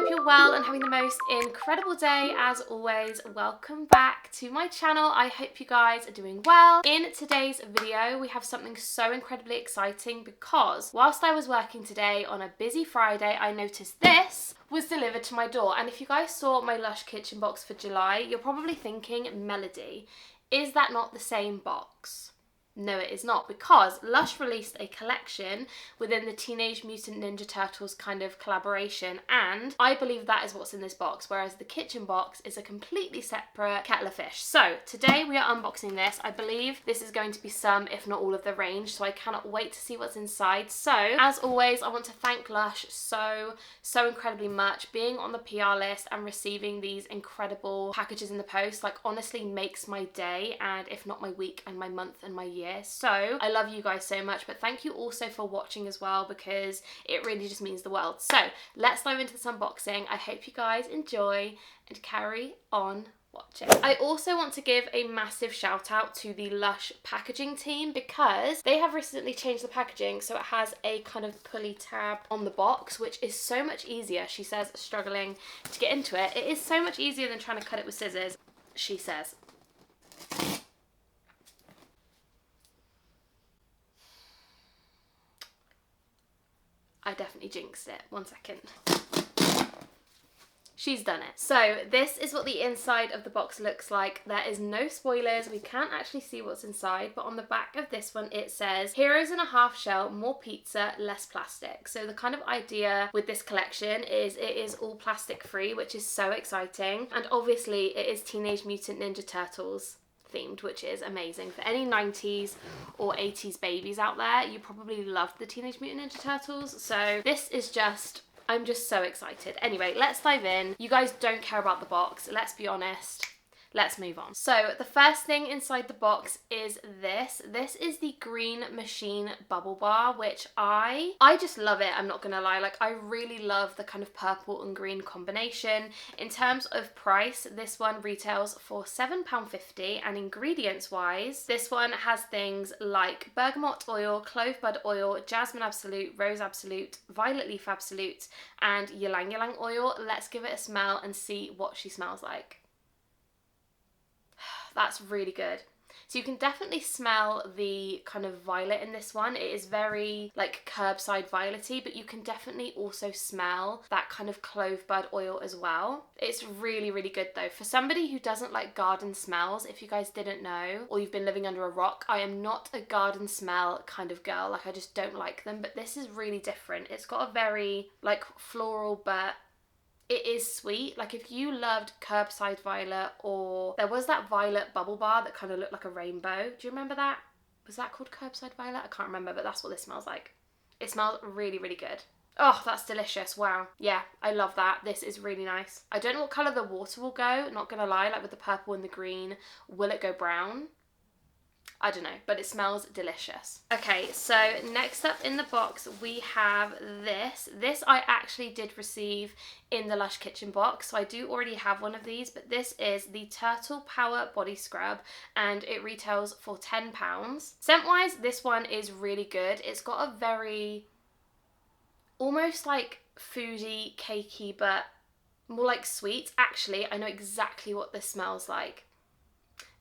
hope you're well and having the most incredible day as always. Welcome back to my channel. I hope you guys are doing well. In today's video, we have something so incredibly exciting because whilst I was working today on a busy Friday, I noticed this was delivered to my door. And if you guys saw my Lush kitchen box for July, you're probably thinking, Melody, is that not the same box? No, it is not, because Lush released a collection within the Teenage Mutant Ninja Turtles kind of collaboration, and I believe that is what's in this box, whereas the kitchen box is a completely separate kettle of fish. So today we are unboxing this. I believe this is going to be some, if not all of the range, so I cannot wait to see what's inside. So as always, I want to thank Lush so incredibly much. Being on the PR list and receiving these incredible packages in the post, like, honestly makes my day, and if not my week and my month and my year. So I love you guys so much, but thank you also for watching as well, because it really just means the world. So let's dive into this unboxing. I hope you guys enjoy and carry on watching. I also want to give a massive shout out to the Lush packaging team, because they have recently changed the packaging so it has a kind of pulley tab on the box, which is so much easier. She says, struggling to get into it. It is so much easier than trying to cut it with scissors, she says. I definitely jinxed it. 1 second. She's done it. So this is what the inside of the box looks like. There is no spoilers. We can't actually see what's inside, but on the back of this one it says, "Heroes in a half shell, more pizza, less plastic." So the kind of idea with this collection is it is all plastic free, which is so exciting. And obviously it is Teenage Mutant Ninja Turtles themed, which is amazing. For any 90s or 80s babies out there, you probably loved the Teenage Mutant Ninja Turtles. So this is just, I'm just so excited. Anyway, let's dive in. You guys don't care about the box, let's be honest. Let's move on. So the first thing inside the box is this. This is the Green Machine Bubble Bar, which I just love it, I'm not gonna lie. Like, I really love the kind of purple and green combination. In terms of price, this one retails for £7.50, and ingredients wise, this one has things like bergamot oil, clove bud oil, jasmine absolute, rose absolute, violet leaf absolute, and ylang ylang oil. Let's give it a smell and see what she smells like. That's really good. So you can definitely smell the kind of violet in this one. It is very like curbside violet-y, but you can definitely also smell that kind of clove bud oil as well. It's really good though. For somebody who doesn't like garden smells, if you guys didn't know, or you've been living under a rock, I am not a garden smell kind of girl. Like, I just don't like them, but this is really different. It's got a very like floral, but it is sweet. Like, if you loved Curbside Violet, or there was that violet bubble bar that kind of looked like a rainbow. Do you remember that? Was that called Curbside Violet? I can't remember, but that's what this smells like. It smells really good. Oh, that's delicious. Wow. Yeah, I love that. This is really nice. I don't know what colour the water will go, not gonna lie. Like, with the purple and the green, will it go brown? I don't know, but it smells delicious. Okay, so next up in the box we have this. This I actually did receive in the Lush kitchen box, so I do already have one of these, but this is the Turtle Power Body Scrub, and it retails for £10. Scent-wise, this one is really good. It's got a very, almost like foodie, cakey, but more like sweet. Actually, I know exactly what this smells like.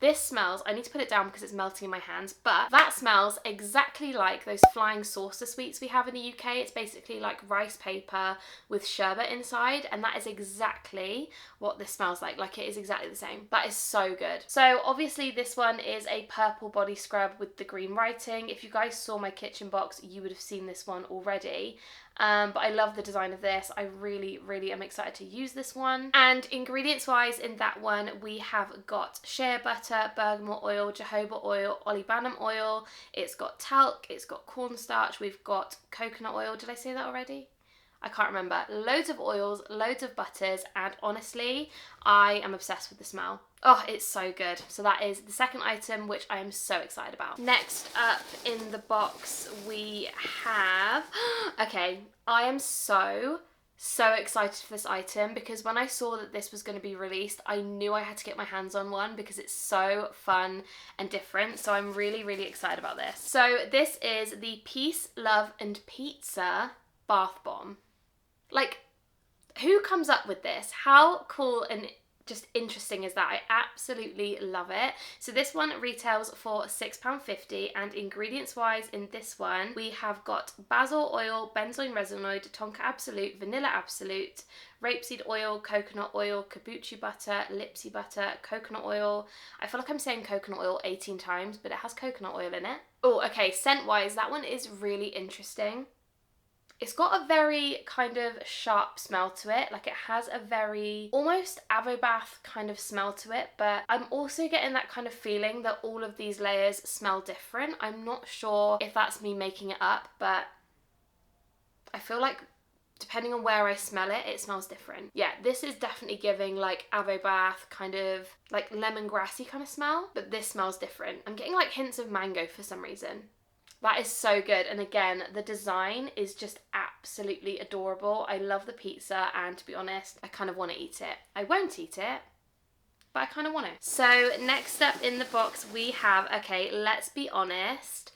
This smells, I need to put it down because it's melting in my hands, but that smells exactly like those flying saucer sweets we have in the UK. It's basically like rice paper with sherbet inside, and that is exactly what this smells like. Like, it is exactly the same. That is so good. So obviously this one is a purple body scrub with the green writing. If you guys saw my kitchen box, you would have seen this one already. But I love the design of this. I really am excited to use this one. And ingredients wise in that one, we have got shea butter, bergamot oil, jojoba oil, olibanum oil. It's got talc, it's got cornstarch, we've got coconut oil. Did I say that already? I can't remember. Loads of oils, loads of butters, and honestly, I am obsessed with the smell. Oh, it's so good. So that is the second item, which I am so excited about. Next up in the box, we have... Okay, I am so excited for this item, because when I saw that this was going to be released, I knew I had to get my hands on one because it's so fun and different. So I'm really excited about this. So this is the Peace, Love and Pizza Bath Bomb. Like, Who comes up with this? How cool and just interesting is that? I absolutely love it. So this one retails for £6.50, and ingredients wise in this one we have got basil oil, benzoyl resinoid, tonka absolute, vanilla absolute, rapeseed oil, coconut oil, kabuchi butter, lipsy butter, coconut oil. I feel like I'm saying coconut oil 18 times, but it has coconut oil in it. Oh, okay, scent wise, that one is really interesting. It's got a very kind of sharp smell to it, like it has a very almost Avobath kind of smell to it, but I'm also getting that kind of feeling that all of these layers smell different. I'm not sure if that's me making it up, but I feel like depending on where I smell it, it smells different. Yeah, this is definitely giving like Avobath, kind of like lemongrassy kind of smell, but this smells different. I'm getting like hints of mango for some reason. That is so good. And again, the design is just absolutely adorable. I love the pizza, and to be honest, I kind of want to eat it. I won't eat it, but I kind of want to. So next up in the box we have, okay, let's be honest,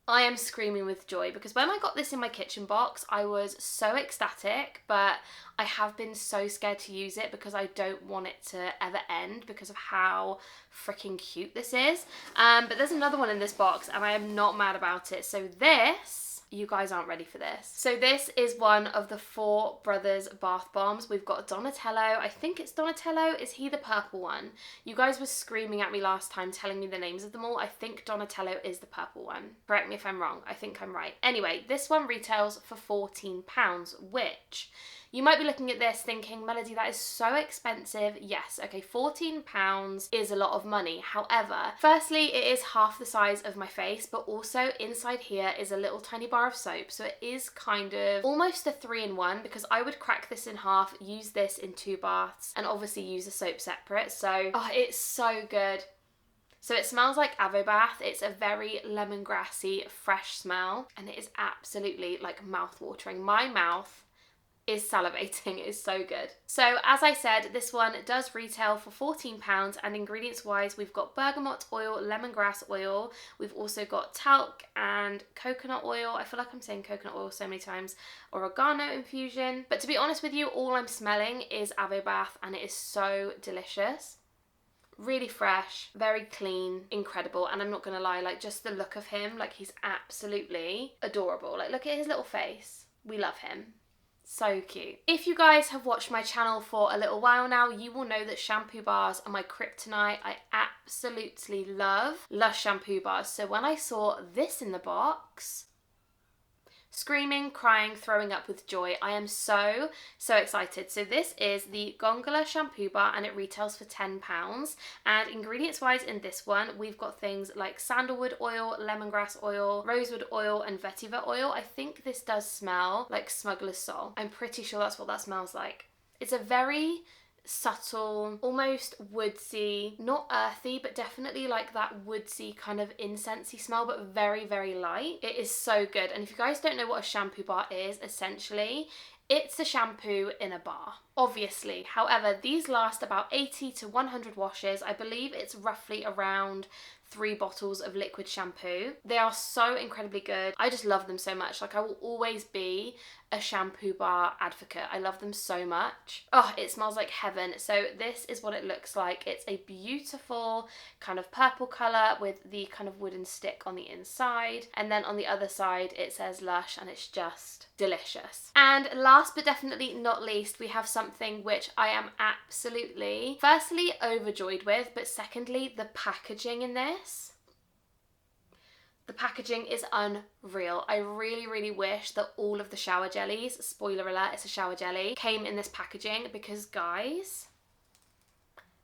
I am screaming with joy because when I got this in my kitchen box, I was so ecstatic, but I have been so scared to use it because I don't want it to ever end because of how freaking cute this is. But there's another one in this box and I am not mad about it. So this, you guys aren't ready for this. So this is one of the Four Brothers bath bombs. We've got Donatello. I think it's Donatello. Is he the purple one? You guys were screaming at me last time telling me the names of them all. I think Donatello is the purple one. Correct me if I'm wrong. I think I'm right. Anyway, this one retails for £14, which you might be looking at this thinking, Melody, that is so expensive. Yes, okay, £14 is a lot of money. However, firstly, it is half the size of my face, but also inside here is a little tiny bar of soap. So it is kind of almost a 3-in-1 because I would crack this in half, use this in 2 baths, and obviously use the soap separate. So, oh, it's so good. So it smells like Avobath. It's a very lemongrassy, fresh smell, and it is absolutely like mouth-watering. My mouth is salivating. It is so good. So as I said, this one does retail for £14, and ingredients wise we've got bergamot oil, lemongrass oil, we've also got talc and coconut oil. I feel like I'm saying coconut oil so many times. Oregano infusion, but to be honest with you, all I'm smelling is Avobath, and it is so delicious. Really fresh, very clean, incredible. And I'm not gonna lie, like just the look of him, like he's absolutely adorable. Like look at his little face. We love him. So cute. If you guys have watched my channel for a little while now, you will know that shampoo bars are my kryptonite. I absolutely love Lush shampoo bars. So when I saw this in the box, screaming, crying, throwing up with joy. I am so excited. So this is the Gongala Shampoo Bar, and it retails for £10. And ingredients wise in this one, we've got things like sandalwood oil, lemongrass oil, rosewood oil, and vetiver oil. I think this does smell like Smuggler's Soul. I'm pretty sure that's what that smells like. It's a very subtle, almost woodsy, not earthy, but definitely like that woodsy kind of incensey smell, but very, very light. It is so good. And if you guys don't know what a shampoo bar is, essentially, it's a shampoo in a bar, obviously. However, these last about 80 to 100 washes. I believe it's roughly around 3 bottles of liquid shampoo. They are so incredibly good. I just love them so much. Like I will always be a shampoo bar advocate. I love them so much. Oh, it smells like heaven. So this is what it looks like. It's a beautiful kind of purple colour with the kind of wooden stick on the inside. And then on the other side it says Lush, and it's just delicious. And last but definitely not least, we have something which I am absolutely, firstly, overjoyed with, but secondly, the packaging in this. The packaging is unreal. I really, really wish that all of the shower jellies, spoiler alert, it's a shower jelly, came in this packaging because guys,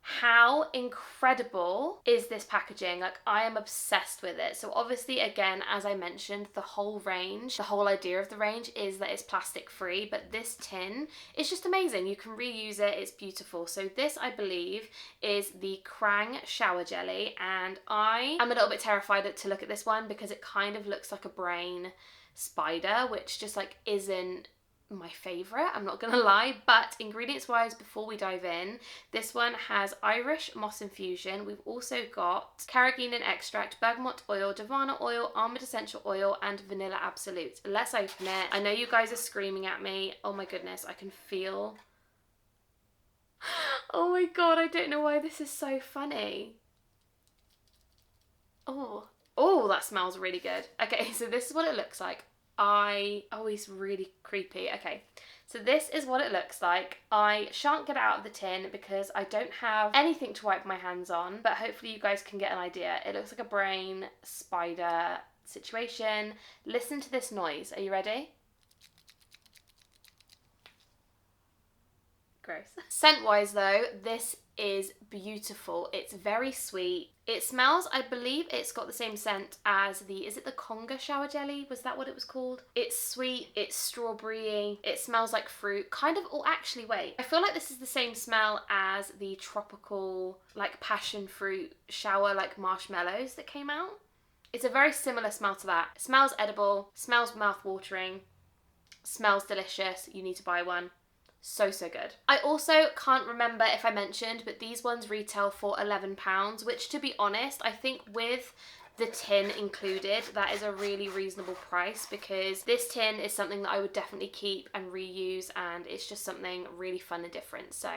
how incredible is this packaging? Like I am obsessed with it. So obviously, again, as I mentioned, the whole range, the whole idea of the range is that it's plastic free, but this tin is just amazing. You can reuse it, it's beautiful. So this, I believe, is the Crang shower jelly, and I am a little bit terrified to look at this one because it kind of looks like a brain spider, which just like isn't my favorite, I'm not gonna lie. But ingredients wise, before we dive in, this one has Irish moss infusion. We've also got carrageenan extract, bergamot oil, davana oil, almond essential oil, and vanilla absolute. Let's open it. I know you guys are screaming at me. Oh my goodness, I can feel Oh my god, I don't know why this is so funny. Oh, that smells really good. Okay, so this is what it looks like. Oh, he's really creepy. Okay, so this is what it looks like. I shan't get it out of the tin because I don't have anything to wipe my hands on, but hopefully you guys can get an idea. It looks like a brain spider situation. Listen to this noise. Are you ready? Gross. Scent-wise though, this is beautiful. It's very sweet. It smells, I believe it's got the same scent as is it the Conga shower jelly? Was that what it was called? It's sweet, it's strawberry-y, it smells like fruit. Kind of, oh actually wait, I feel like this is the same smell as the tropical, like passion fruit shower, like marshmallows that came out. It's a very similar smell to that. It smells edible, smells mouth-watering, smells delicious. You need to buy one. So good. I also can't remember if I mentioned, but these ones retail for £11, which to be honest, I think with the tin included, that is a really reasonable price, because this tin is something that I would definitely keep and reuse, and it's just something really fun and different. So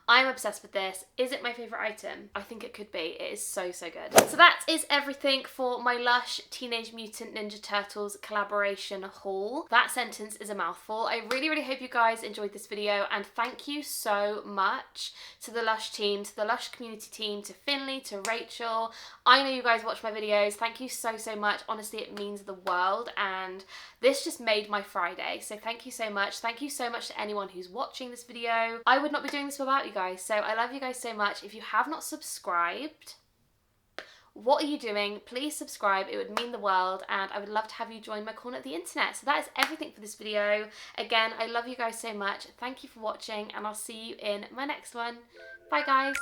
I'm obsessed with this. Is it my favourite item? I think it could be. It is so good. So that is everything for my Lush Teenage Mutant Ninja Turtles collaboration haul. That sentence is a mouthful. I really hope you guys enjoyed this video, and thank you so much to the Lush team, to the Lush Community team, to Finley, to Rachel. I know you guys watch my videos. Thank you so much. Honestly, it means the world, and this just made my Friday. So thank you so much. Thank you so much to anyone who's watching this video. I would not be doing this without you guys. So I love you guys so much. If you have not subscribed, what are you doing? Please subscribe. It would mean the world, and I would love to have you join my corner of the internet. So that is everything for this video. Again, I love you guys so much. Thank you for watching, and I'll see you in my next one. Bye guys.